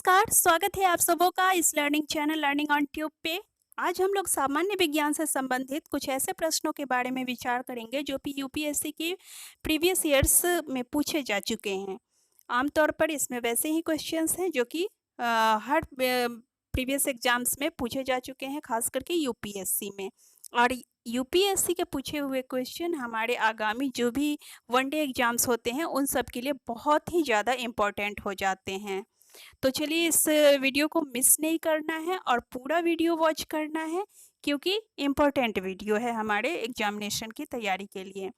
नमस्कार, स्वागत है आप सबों का इस learning channel learning on tube पे। आज हम लोग सामान्य विज्ञान से संबंधित कुछ ऐसे प्रश्नों के बारे में विचार करेंगे जो कि यूपीएससी की प्रीवियस ईयर्स में पूछे जा चुके हैं। आमतौर पर इसमें वैसे ही क्वेश्चंस हैं जो कि हर प्रीवियस एग्जाम्स में पूछे जा चुके हैं, खास करके यूपीएससी में। और यूपीएससी के पूछे हुए क्वेश्चन हमारे आगामी जो भी वनडे एग्जाम्स होते हैं उन सब के लिए बहुत ही ज़्यादा इम्पोर्टेंट हो जाते हैं। तो चलिए इस वीडियो को मिस नहीं करना है और पूरा वीडियो वॉच करना है, क्योंकि इम्पोर्टेंट वीडियो है हमारे एग्जामिनेशन की तैयारी के लिए।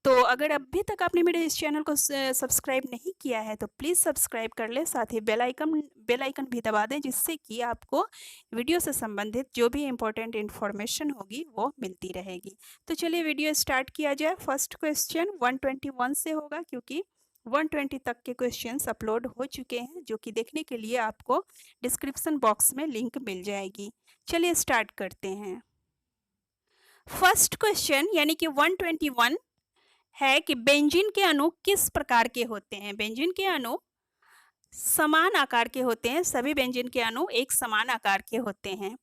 तो अगर अभी तक आपने मेरे इस चैनल को सब्सक्राइब नहीं किया है तो प्लीज़ सब्सक्राइब कर लें, साथ ही बेल आइकन भी दबा दें, जिससे कि आपको वीडियो से संबंधित जो भी इम्पोर्टेंट इन्फॉर्मेशन होगी वो मिलती रहेगी। तो चलिए वीडियो स्टार्ट किया जाए। फर्स्ट क्वेश्चन 121 से होगा, क्योंकि 120 तक के क्वेश्चंस अपलोड हो चुके हैं, जो कि देखने के लिए आपको डिस्क्रिप्शन बॉक्स में लिंक मिल जाएगी। चलिए स्टार्ट करते हैं। फर्स्ट क्वेश्चन यानी कि 121 है कि बेंजीन के अणु किस प्रकार के होते हैं। बेंजीन के अणु समान आकार के होते हैं, सभी बेंजीन के अणु एक समान आकार के होते हैं।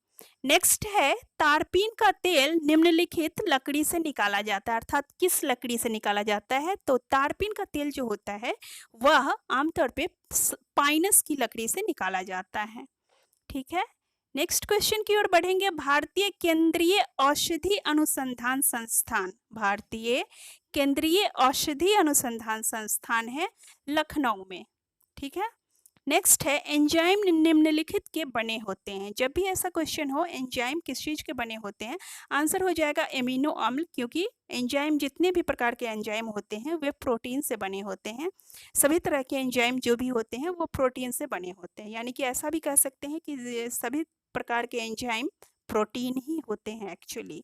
नेक्स्ट है तारपीन का तेल निम्नलिखित लकड़ी से निकाला जाता है, अर्थात किस लकड़ी से निकाला जाता है। तो तारपीन का तेल जो होता है वह आमतौर पे पाइनस की लकड़ी से निकाला जाता है। ठीक है, नेक्स्ट क्वेश्चन की ओर बढ़ेंगे। भारतीय केंद्रीय औषधि अनुसंधान संस्थान, भारतीय केंद्रीय औषधि अनुसंधान संस्थान है लखनऊ में। ठीक है, नेक्स्ट है एंजाइम निम्नलिखित के बने होते हैं। जब भी ऐसा क्वेश्चन हो एंजाइम किस चीज के बने होते हैं, आंसर हो जाएगा एमिनो अम्ल, क्योंकि एंजाइम जितने भी प्रकार के एंजाइम होते हैं वे प्रोटीन से बने होते हैं। सभी तरह के एंजाइम जो भी होते हैं वो प्रोटीन से बने होते हैं, यानी कि ऐसा भी कह सकते हैं कि सभी प्रकार के एंजाइम प्रोटीन ही होते हैं एक्चुअली।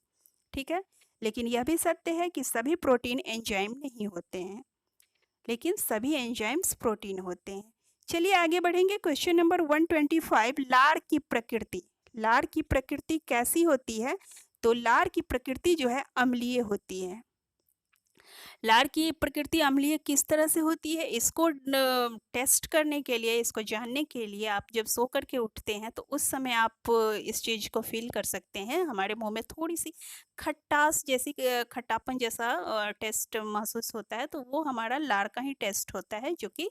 ठीक है, लेकिन यह भी सत्य है कि सभी प्रोटीन एंजाइम नहीं होते हैं, लेकिन सभी एंजाइम्स प्रोटीन होते हैं। चलिए आगे बढ़ेंगे। क्वेश्चन नंबर 125, लार की प्रकृति। लार की प्रकृति कैसी होती है। तो लार की प्रकृति जो है अम्लीय होती है। लार की प्रकृति अम्लीय किस तरह से होती है, इसको टेस्ट करने के लिए, इसको जानने के लिए आप जब सो करके उठते हैं तो उस समय आप इस चीज़ को फील कर सकते हैं। हमारे मुंह में थोड़ी सी खट्टास जैसी खट्टापन जैसा टेस्ट महसूस होता है, तो वो हमारा लार का ही टेस्ट होता है, जो कि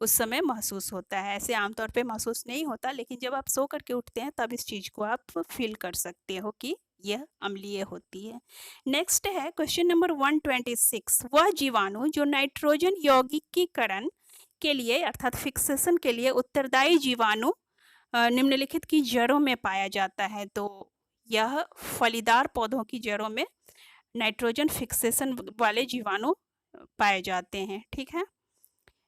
उस समय महसूस होता है। ऐसे आमतौर पे महसूस नहीं होता, लेकिन जब आप सो करके उठते हैं तब इस चीज़ को आप फील कर सकते हो कि यह अम्लीय होती है। नेक्स्ट है क्वेश्चन नंबर 126, वह जीवाणु जो नाइट्रोजन यौगिकीकरण के लिए अर्थात फिक्सेशन के लिए उत्तरदायी जीवाणु निम्नलिखित की जड़ों में पाया जाता है। तो यह फलीदार पौधों की जड़ों में नाइट्रोजन फिक्सेशन वाले जीवाणु पाए जाते हैं। ठीक है,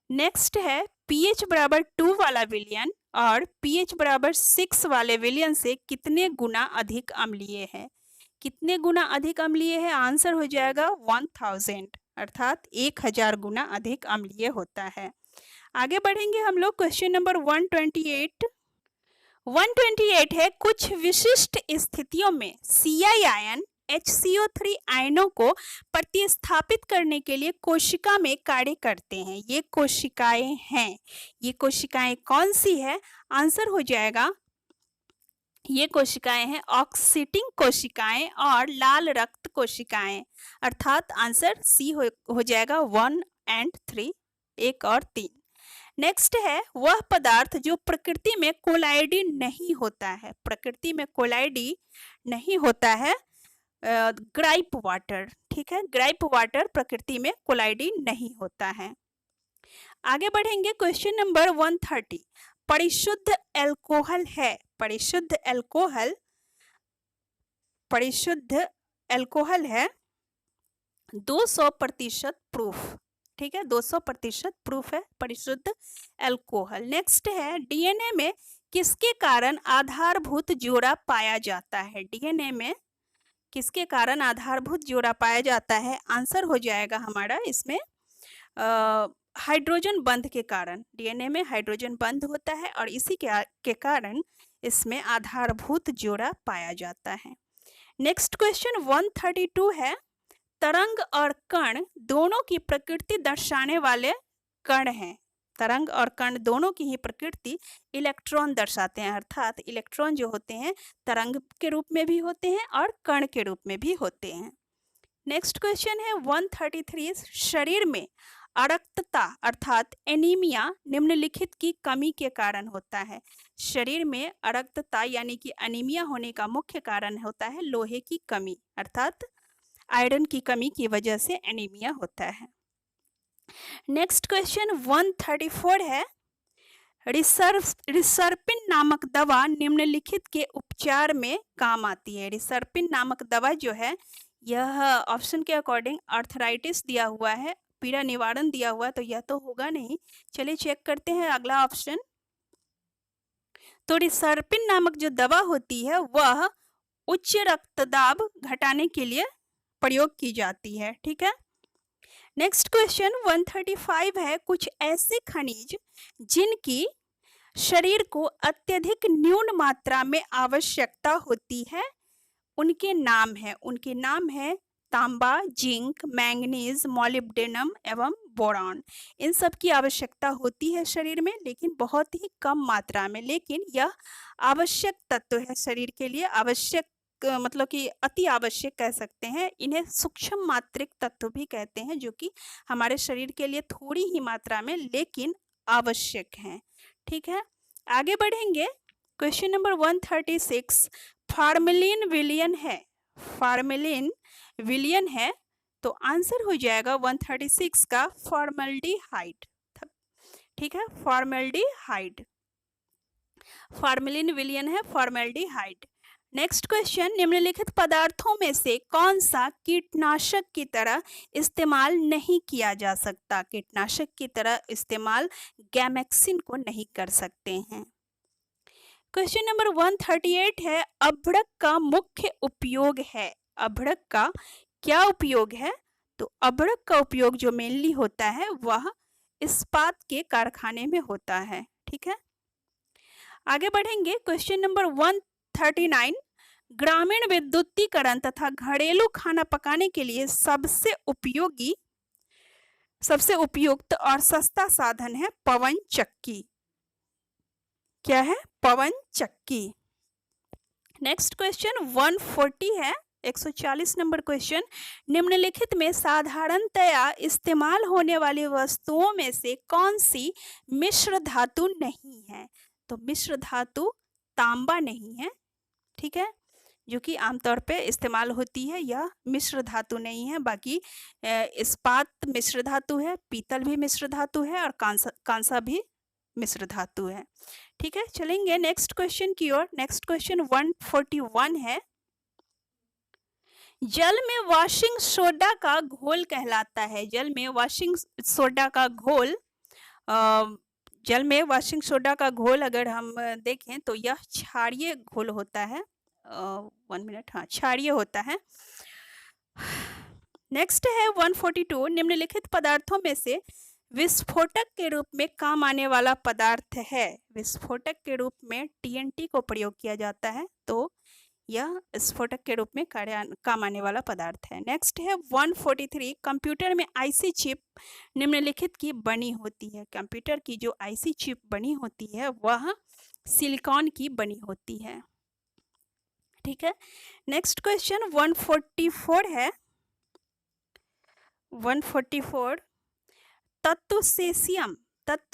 नेक्स्ट है pH बराबर 2 वाला विलयन और pH बराबर 6 वाले विलयन से कितने गुना अधिक अम्लीय है। कितने गुना अधिक अम्लीय है, आंसर हो जाएगा 1000, अर्थात 1000 गुना अधिक अम्लीय होता है। आगे बढ़ेंगे हम लोग। क्वेश्चन नंबर 128 है कुछ विशिष्ट स्थितियों में Ci आयन HCO3 आयनों को प्रतिस्थापित करने के लिए कोशिका में कार्य करते हैं। ये कोशिकाएं हैं, ये कोशिकाएं कौन सी है, आंसर हो जाएगा ये कोशिकाएं हैं ऑक्सीटिंग कोशिकाएं और लाल रक्त कोशिकाएं, अर्थात आंसर सी हो जाएगा 1 और 3, 1 और 3। नेक्स्ट है वह पदार्थ जो प्रकृति में कोलाइडी नहीं होता है। प्रकृति में कोलाइडी नहीं होता है, ग्राइप वाटर। ठीक है, ग्राइप वाटर प्रकृति में कोलाइडी नहीं होता है। आगे बढ़ेंगे। क्वेश्चन नंबर 130, परिशुद्ध एल्कोहल है। परिशुद्ध एल्कोहल है 200% प्रूफ। ठीक है, 200% प्रूफ है परिशुद्ध एल्कोहल। नेक्स्ट है डीएनए में किसके कारण आधारभूत जोड़ा पाया जाता है। डीएनए में किसके कारण आधारभूत जोड़ा पाया जाता है, आंसर हो जाएगा हमारा इसमें हाइड्रोजन बंध के कारण। डीएनए में हाइड्रोजन बंध होता है और इसी के कारण इसमें आधारभूत जोड़ा पाया जाता है। नेक्स्ट क्वेश्चन 132 है तरंग और कण दोनों की प्रकृति दर्शाने वाले कण हैं। तरंग और कण दोनों की ही प्रकृति इलेक्ट्रॉन दर्शाते हैं, अर्थात इलेक्ट्रॉन जो होते हैं तरंग के रूप में भी होते हैं और कण के रूप में भी होते हैं। नेक्स्ट क्वेश्चन है 133, शरीर में अरक्तता अर्थात एनीमिया निम्नलिखित की कमी के कारण होता है। शरीर में अरक्तता यानी कि एनीमिया होने का मुख्य कारण होता है लोहे की कमी, अर्थात आयरन की कमी की वजह से एनीमिया होता है। नेक्स्ट क्वेश्चन 134 है, रिसर्पिन नामक दवा निम्नलिखित के उपचार में काम आती है। रिसर्पिन नामक दवा जो है यह ऑप्शन के अकॉर्डिंग आर्थराइटिस दिया हुआ है, पीड़ा निवारण दिया हुआ है, तो यह तो होगा नहीं। चलिए चेक करते हैं अगला ऑप्शन। तो रिसर्पिन नामक जो दवा होती है वह उच्च रक्तदाब घटाने के लिए प्रयोग की जाती है, ठीक है। नेक्स्ट क्वेश्चन 135 है, कुछ ऐसे खनिज जिनकी शरीर को अत्यधिक न्यून मात्रा में आवश्यकता होती है, उनके नाम है तांबा, जिंक, मैंगनीज, मॉलिब्डेनम एवं बोरॉन। इन सब की आवश्यकता होती है शरीर में, लेकिन बहुत ही कम मात्रा में, लेकिन यह आवश्यक तत्व है शरीर के लिए, आवश्यक मतलब कि अति आवश्यक कह सकते हैं। इन्हें सूक्ष्म मात्रिक तत्व भी कहते हैं, जो कि हमारे शरीर के लिए थोड़ी ही मात्रा में लेकिन आवश्यक हैं, ठीक है। आगे बढ़ेंगे। क्वेश्चन नंबर 136, फार्मेलिन विलयन है, फार्मेलिन विलयन है, तो आंसर हो जाएगा 136 का फॉर्मल्डिहाइड, ठीक है, फॉर्मल्डिहाइड। फार्मेलिन विलयन है फॉर्मल्डिहाइड। नेक्स्ट क्वेश्चन, निम्नलिखित पदार्थों में से कौन सा कीटनाशक की तरह इस्तेमाल नहीं किया जा सकता? कीटनाशक की तरह इस्तेमाल गैमेक्सिन को नहीं कर सकते हैं। क्वेश्चन नंबर 138 है, अभ्रक का मुख्य उपयोग है। अभ्रक का क्या उपयोग है? तो अभ्रक का उपयोग जो मेनली होता है वह इस्पात के कारखाने में होता है, ठीक है। आगे बढ़ेंगे। क्वेश्चन नंबर 139, ग्रामीण विद्युतीकरण तथा घरेलू खाना पकाने के लिए सबसे उपयुक्त और सस्ता साधन है पवन चक्की। क्या है? पवन चक्की। नेक्स्ट क्वेश्चन 140 है, 140 नंबर क्वेश्चन, निम्नलिखित में साधारणतया इस्तेमाल होने वाली वस्तुओं में से कौन सी मिश्र धातु नहीं है? तो मिश्र धातु तांबा नहीं है, ठीक है, जो कि आमतौर पे इस्तेमाल होती है, यह मिश्र धातु नहीं है। बाकी इस्पात मिश्र धातु है, पीतल भी मिश्र धातु है और कांसा भी मिश्र धातु है, ठीक है। चलेंगे नेक्स्ट क्वेश्चन की ओर। नेक्स्ट क्वेश्चन 141 है, जल में वॉशिंग सोडा का घोल कहलाता है। जल में वॉशिंग सोडा का घोल जल में वॉशिंग सोडा का घोल अगर हम देखें तो यह क्षारीय घोल होता है। 1 मिनट, हाँ, क्षारीय होता है। नेक्स्ट है 142, निम्नलिखित पदार्थों में से विस्फोटक के रूप में काम आने वाला पदार्थ है। विस्फोटक के रूप में TNT को प्रयोग किया जाता है, तो यह विस्फोटक के रूप में काम आने वाला पदार्थ है। नेक्स्ट है 143, कंप्यूटर में IC चिप निम्नलिखित की बनी होती है। कंप्यूटर की जो IC चिप बनी होती है वह सिलिकॉन की बनी होती है, ठीक है। नेक्स्ट क्वेश्चन 144 है, 144, तत्व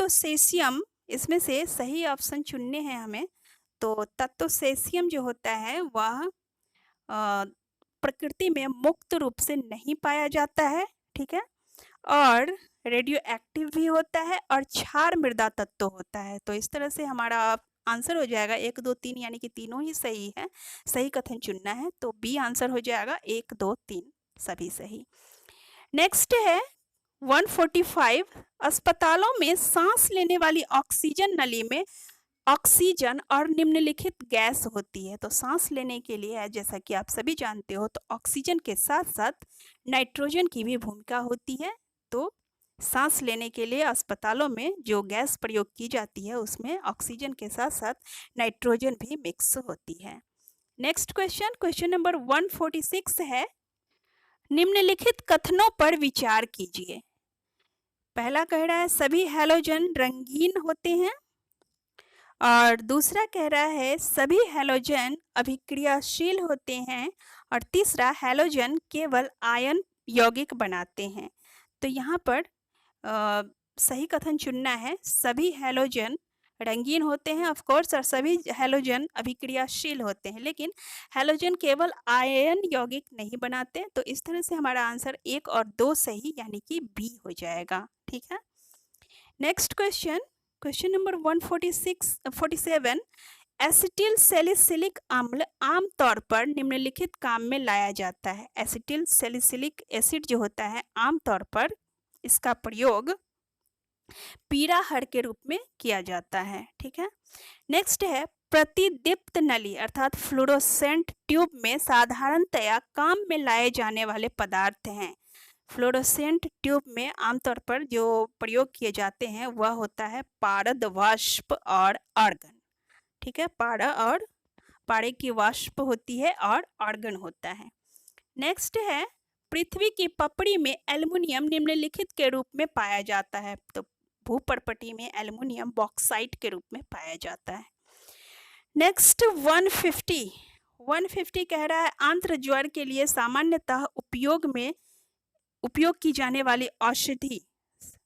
सेसियम, इसमें से सही ऑप्शन चुनने हैं हमें। तो तत्व सेसियम जो होता है वह प्रकृति में मुक्त रूप से नहीं पाया जाता है, ठीक है, और रेडियो एक्टिव भी होता है और क्षार मृदा तत्व होता है। तो इस तरह से हमारा आंसर हो जाएगा 1, 2, 3, यानी कि तीनों ही सही है। सही कथन चुनना है तो बी आंसर हो जाएगा, 1, 2, 3 सभी सही। नेक्स्ट है 145, अस्पतालों में सांस लेने वाली ऑक्सीजन नली में ऑक्सीजन और निम्नलिखित गैस होती है। तो सांस लेने के लिए जैसा कि आप सभी जानते हो तो ऑक्सीजन के साथ साथ नाइट्रोजन की भी भूमिका होती है। तो सांस लेने के लिए अस्पतालों में जो गैस प्रयोग की जाती है उसमें ऑक्सीजन के साथ साथ नाइट्रोजन भी मिक्स होती है। नेक्स्ट क्वेश्चन नंबर 146 है, निम्नलिखित कथनों पर विचार कीजिए। पहला कह रहा है सभी हैलोजन रंगीन होते हैं, और दूसरा कह रहा है सभी हैलोजन अभिक्रियाशील होते हैं, और तीसरा हैलोजन केवल आयन यौगिक बनाते हैं। तो यहाँ पर सही कथन चुनना है, सभी हैलोजन रंगीन होते हैं ऑफ कोर्स, और सभी हैलोजन अभिक्रियाशील होते हैं, लेकिन हैलोजन केवल आयन यौगिक नहीं बनाते। तो इस तरह से हमारा आंसर 1 और 2 सही यानी कि बी हो जाएगा। ठीक है, next question, question number 147, acetyl salicylic अम्ल आमतौर पर निम्नलिखित काम में लाया जाता है। एसिटिल सैलिसिलिक एसिड जो होता है आमतौर पर इसका प्रयोग पीड़ाहर के रूप में किया जाता है। ठीक है, नेक्स्ट है प्रतिदीप्त नली अर्थात फ्लोरोसेंट ट्यूब में साधारणतया काम में लाए जाने वाले पदार्थ हैं। फ्लोरोसेंट ट्यूब में आमतौर पर जो प्रयोग किए जाते हैं वह होता है पारद वाष्प और आर्गन। ठीक है, पारे की वाष्प होती है और आर्गन होता है। नेक्स्ट है पृथ्वी की पपड़ी में एल्युमिनियम निम्नलिखित के रूप में पाया जाता है। तो भूपर्पटी में एल्युमिनियम बॉक्साइट के रूप में पाया जाता है। नेक्स्ट 150 कह रहा है आंत्र ज्वर के लिए सामान्यतः उपयोग की जाने वाली औषधि,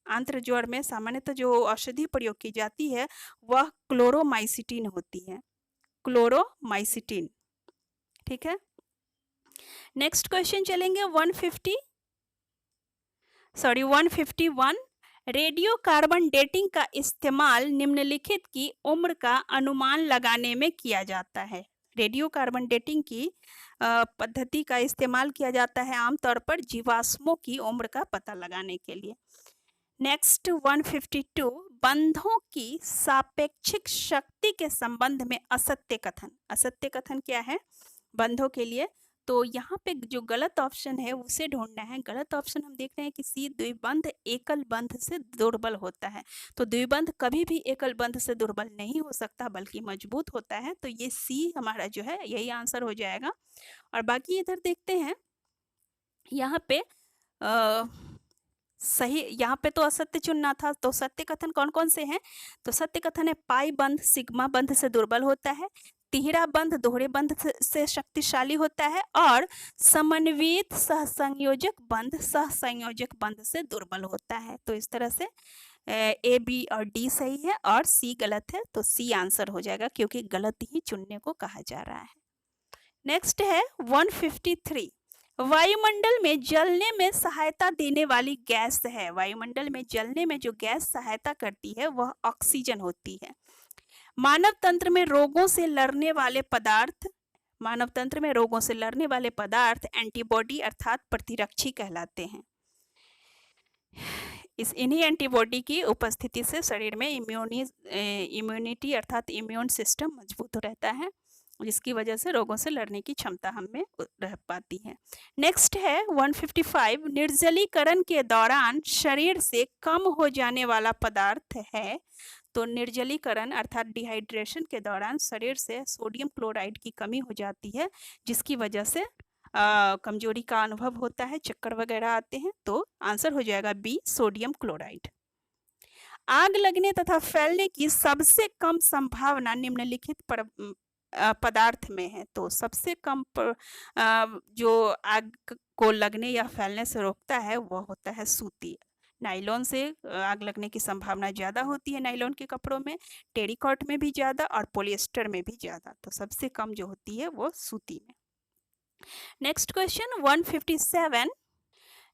आंत्र ज्वर में सामान्यतः जो औषधि प्रयोग की जाती है वह क्लोरोमाइसिटिन होती है, क्लोरोमाइसिटिन। ठीक है, नेक्स्ट क्वेश्चन चलेंगे 151, रेडियो कार्बन डेटिंग का इस्तेमाल निम्नलिखित की उम्र का अनुमान लगाने में किया जाता है। रेडियो कार्बन डेटिंग की पद्धति का इस्तेमाल किया जाता है आमतौर पर जीवाश्मों की उम्र का पता लगाने के लिए। नेक्स्ट 152, बंधों की सापेक्षिक शक्ति के संबंध में असत्य कथन। असत्य कथन क्या है बंधों के लिए? तो यहाँ पे जो गलत ऑप्शन है उसे ढूंढना है। गलत ऑप्शन हम देख रहे हैं कि सी, द्विबंध एकल बंध से दुर्बल होता है। तो द्विबंध कभी भी एकल बंध से दुर्बल नहीं हो सकता बल्कि मजबूत होता है। तो ये सी हमारा जो है यही आंसर हो जाएगा। और बाकी इधर देखते हैं, यहाँ पे सही, यहाँ पे तो असत्य चुनना था। तो सत्य कथन कौन कौन से हैं? तो सत्य कथन है पाई बंध सिग्मा बंध से दुर्बल होता है, तिहरा बंध दोहरे बंध से शक्तिशाली होता है, और समन्वित सहसंयोजक बंध से दुर्बल होता है। तो इस तरह से ए, बी और डी सही है और सी गलत है। तो सी आंसर हो जाएगा क्योंकि गलत ही चुनने को कहा जा रहा है। नेक्स्ट है 153, वायुमंडल में जलने में सहायता देने वाली गैस है। वायुमंडल में जलने में जो गैस सहायता करती है वह ऑक्सीजन होती है। मानव तंत्र में रोगों से लड़ने वाले पदार्थ एंटीबॉडी अर्थात प्रतिरक्षी कहलाते हैं। इन्हीं एंटीबॉडी की उपस्थिति से शरीर में इम्यूनिटी अर्थात इम्यून सिस्टम मजबूत रहता है, जिसकी वजह से रोगों से लड़ने की क्षमता हम में रह पाती है। नेक्स्ट है 155, निर्जलीकरण के दौरान शरीर से कम हो जाने वाला पदार्थ है। तो निर्जलीकरण अर्थात डिहाइड्रेशन के दौरान शरीर से सोडियम क्लोराइड की कमी हो जाती है, जिसकी वजह से कमजोरी का अनुभव होता है, चक्कर वगैरह आते हैं। तो आंसर हो जाएगा बी, सोडियम क्लोराइड। आग लगने तथा फैलने की सबसे कम संभावना निम्नलिखित पदार्थ में है। तो सबसे कम जो आग को लगने या फैलने से रोकता है वह होता है सूती। नाइलॉन से आग लगने की संभावना ज़्यादा होती है, नाइलॉन के कपड़ों में, टेरिकॉट में भी ज़्यादा और पॉलिएस्टर में भी ज़्यादा। तो सबसे कम जो होती है वो सूती में। नेक्स्ट क्वेश्चन 157,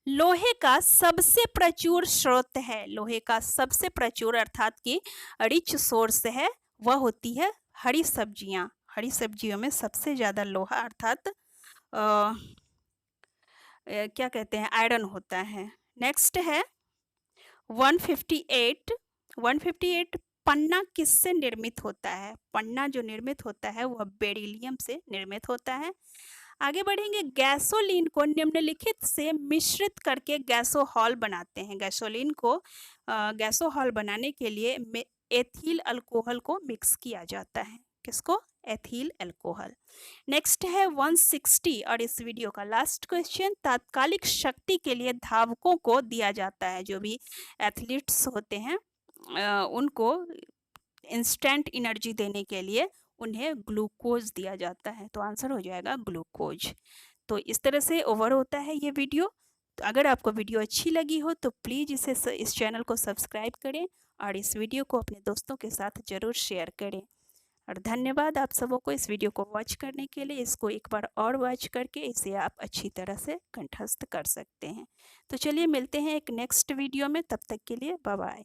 लोहे का सबसे प्रचुर स्रोत है। लोहे का सबसे प्रचुर अर्थात कि रिच सोर्स है वह होती है हरी सब्जियां। हरी सब्जियों में सबसे ज़्यादा लोहा अर्थात क्या कहते हैं, आयरन होता है। नेक्स्ट है 158, पन्ना किससे निर्मित होता है? पन्ना जो निर्मित होता है वह बेरिलियम से निर्मित होता है। आगे बढ़ेंगे, गैसोलीन को निम्नलिखित से मिश्रित करके गैसोहॉल बनाते हैं। गैसोलीन को गैसोहॉल बनाने के लिए एथिल अल्कोहल को मिक्स किया जाता है। किसको? Ethyl alcohol. नेक्स्ट है 160 और इस वीडियो का लास्ट क्वेश्चन, तात्कालिक शक्ति के लिए धावकों को दिया जाता है, जो भी एथलीट्स होते हैं उनको इंस्टेंट एनर्जी देने के लिए उन्हें ग्लूकोज दिया जाता है। तो आंसर हो जाएगा ग्लूकोज। तो इस तरह से ओवर होता है ये वीडियो। तो अगर आपको वीडियो अच्छी लगी हो तो प्लीज़ इस चैनल को सब्सक्राइब करें और इस वीडियो को अपने दोस्तों के साथ ज़रूर शेयर करें। और धन्यवाद आप सबों को इस वीडियो को वॉच करने के लिए। इसको एक बार और वॉच करके इसे आप अच्छी तरह से कंठस्थ कर सकते हैं। तो चलिए मिलते हैं एक नेक्स्ट वीडियो में, तब तक के लिए बाय बाय।